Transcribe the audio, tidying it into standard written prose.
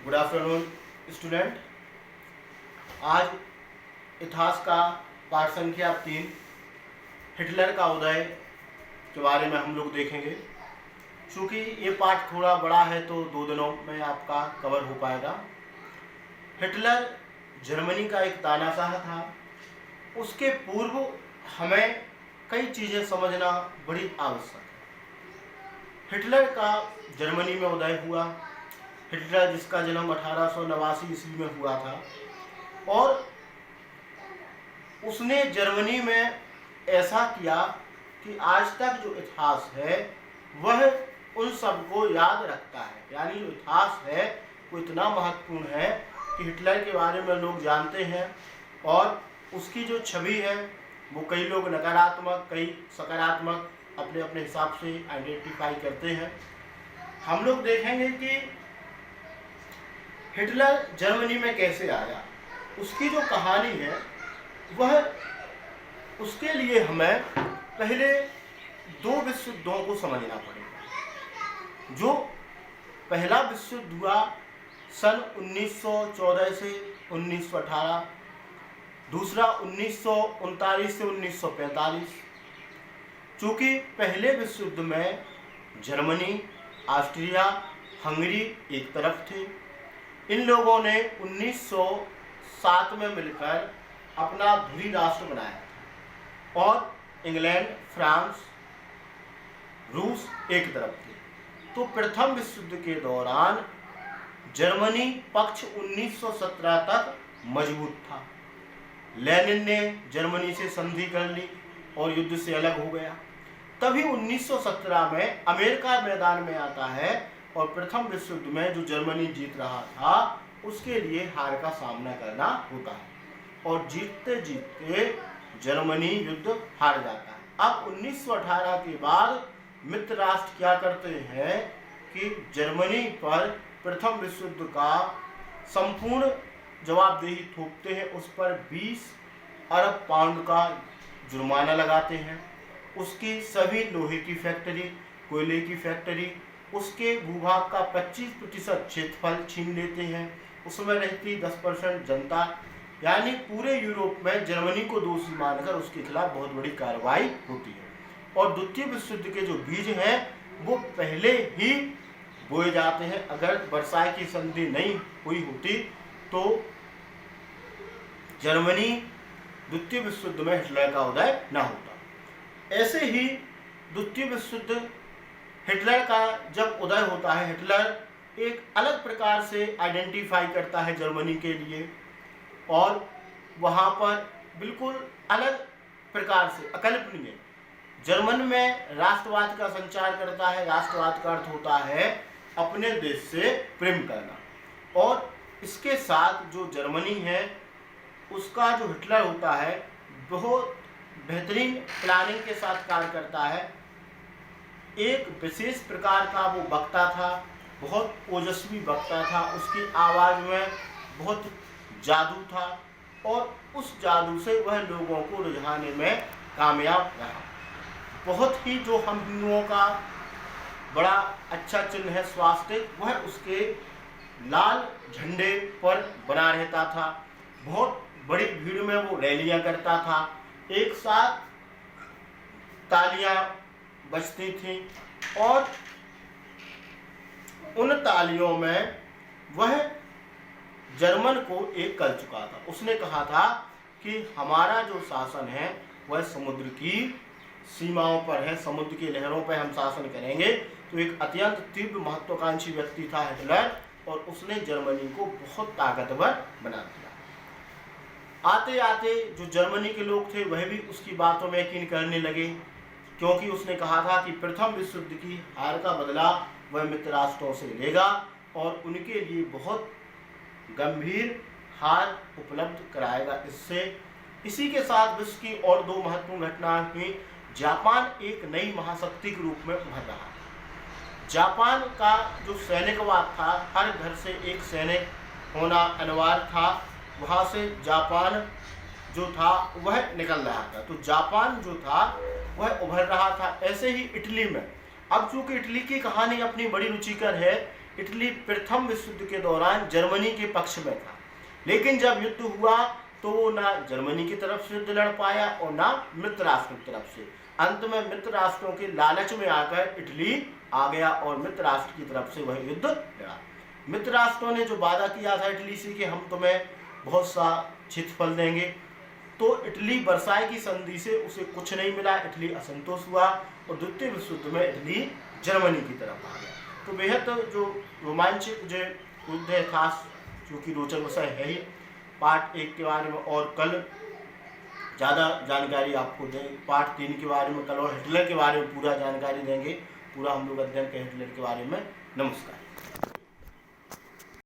Good afternoon student. आज इतिहास का पाठ संख्या 3 हिटलर का उदय के बारे में हम लोग देखेंगे। चूँकि ये पाठ थोड़ा बड़ा है तो 2 दिनों में आपका कवर हो पाएगा। हिटलर जर्मनी का एक तानाशाह था। उसके पूर्व हमें कई चीज़ें समझना बड़ी आवश्यक है। हिटलर का जर्मनी में उदय हुआ। हिटलर जिसका जन्म 1889 ईस्वी में हुआ था और उसने जर्मनी में ऐसा किया कि आज तक जो इतिहास है वह उन सबको याद रखता है। यानी जो इतिहास है वो इतना महत्वपूर्ण है कि हिटलर के बारे में लोग जानते हैं और उसकी जो छवि है वो कई लोग नकारात्मक कई सकारात्मक अपने अपने हिसाब से आइडेंटिफाई करते हैं। हम लोग देखेंगे कि हिटलर जर्मनी में कैसे आया, उसकी जो कहानी है वह, उसके लिए हमें पहले 2 विश्व युद्धों को समझना पड़ेगा। जो पहला विश्व युद्ध हुआ सन 1914 से 1918, दूसरा 1939 से 1945। चूँकि पहले विश्व युद्ध में जर्मनी, ऑस्ट्रिया, हंगरी एक तरफ थे। इन लोगों ने 1907 में मिलकर अपना ध्रुवीय राष्ट्र बनाया था और इंग्लैंड, फ्रांस, रूस एक तरफ थे। तो प्रथम विश्व युद्ध के दौरान जर्मनी पक्ष 1917 तक मजबूत था। लेनिन ने जर्मनी से संधि कर ली और युद्ध से अलग हो गया। तभी 1917 में अमेरिका मैदान में आता है और प्रथम विश्व युद्ध में जो जर्मनी जीत रहा था उसके लिए हार का सामना करना होता है और जीतते जीतते जर्मनी युद्ध हार जाता है। अब 1918 के बाद मित्र राष्ट्र क्या करते हैं कि जर्मनी पर प्रथम विश्व युद्ध का संपूर्ण जवाबदेही थोपते हैं। उस पर 20 अरब पाउंड का जुर्माना लगाते हैं। उसकी सभी लोहे की फैक्ट्री, कोयले की फैक्ट्री, उसके भूभाग का 25% क्षेत्रफल छीन लेते हैं। उसमें रहती 10% जनता। यानी पूरे यूरोप में जर्मनी को दोषी मानकर उसके खिलाफ बहुत बड़ी कार्रवाई होती है और द्वितीय विश्व युद्ध के जो बीज हैं वो पहले ही बोए जाते हैं। अगर वर्साई की संधि नहीं हुई होती तो जर्मनी द्वितीय विश्व युद्ध में हिटलर का उदय न होता। ऐसे ही द्वितीय विश्व युद्ध हिटलर का जब उदय होता है, हिटलर एक अलग प्रकार से आइडेंटिफाई करता है जर्मनी के लिए और वहाँ पर बिल्कुल अलग प्रकार से अकल्पनीय जर्मन में राष्ट्रवाद का संचार करता है। राष्ट्रवाद का अर्थ होता है अपने देश से प्रेम करना और इसके साथ जो जर्मनी है उसका जो हिटलर होता है बहुत बेहतरीन प्लानिंग के साथ कार्य करता है। एक विशेष प्रकार का वो वक्ता था, बहुत ओजस्वी वक्ता था। उसकी आवाज़ में बहुत जादू था और उस जादू से वह लोगों को रिझाने में कामयाब रहा। बहुत ही जो हम हिंदुओं का बड़ा अच्छा चिन्ह है स्वास्तिक, वह उसके लाल झंडे पर बना रहता था। बहुत बड़ी भीड़ में वो रैलियां करता था। एक साथ तालियां बजती थी और उन तालियों में वह जर्मन को एक कर चुका था। उसने कहा था कि हमारा जो शासन है वह समुद्र की सीमाओं पर है, समुद्र की लहरों पर हम शासन करेंगे। तो एक अत्यंत तीव्र महत्वाकांक्षी व्यक्ति था हिटलर और उसने जर्मनी को बहुत ताकतवर बना दिया। आते आते जो जर्मनी के लोग थे वह भी उसकी बातों में यकीन करने लगे क्योंकि उसने कहा था कि प्रथम विश्व युद्ध की हार का बदला वह मित्र राष्ट्रों से लेगा और उनके लिए बहुत गंभीर हार उपलब्ध कराएगा। इसी के साथ विश्व की और 2 महत्वपूर्ण घटनाएं हुई। जापान एक नई महाशक्ति के रूप में उभर रहा। जापान का जो सैनिकवाद था, हर घर से एक सैनिक होना अनिवार्य था। वहाँ से जापान जो था वह निकल रहा था। तो जापान जो था वह उभर रहा था। ऐसे ही इटली में, अब चूँकि इटली की कहानी अपनी बड़ी रुचिकर है, इटली प्रथम विश्व युद्ध के दौरान जर्मनी के पक्ष में था, लेकिन जब युद्ध हुआ तो वो ना जर्मनी की तरफ से युद्ध लड़ पाया और ना मित्र राष्ट्रों की तरफ से। अंत में मित्र राष्ट्रों के लालच में आकर इटली आ गया और मित्र राष्ट्र की तरफ से वह युद्ध लड़ा। मित्र राष्ट्रों ने जो वादा किया था इटली से कि हम तुम्हें बहुत सा क्षेत्रफल देंगे, तो इटली वर्साई की संधि से उसे कुछ नहीं मिला। इटली असंतोष हुआ और द्वितीय विश्व युद्ध में इटली जर्मनी की तरफ आ गया। तो बेहद जो रोमांचक जो युद्ध है, खास जो कि रोचक विषय है ही, पार्ट 1 के बारे में और कल ज़्यादा जानकारी आपको दें। पार्ट 3 के बारे में कल और हिटलर के बारे में पूरा जानकारी देंगे, पूरा हम लोग अध्ययन करें हिटलर के बारे में। नमस्कार।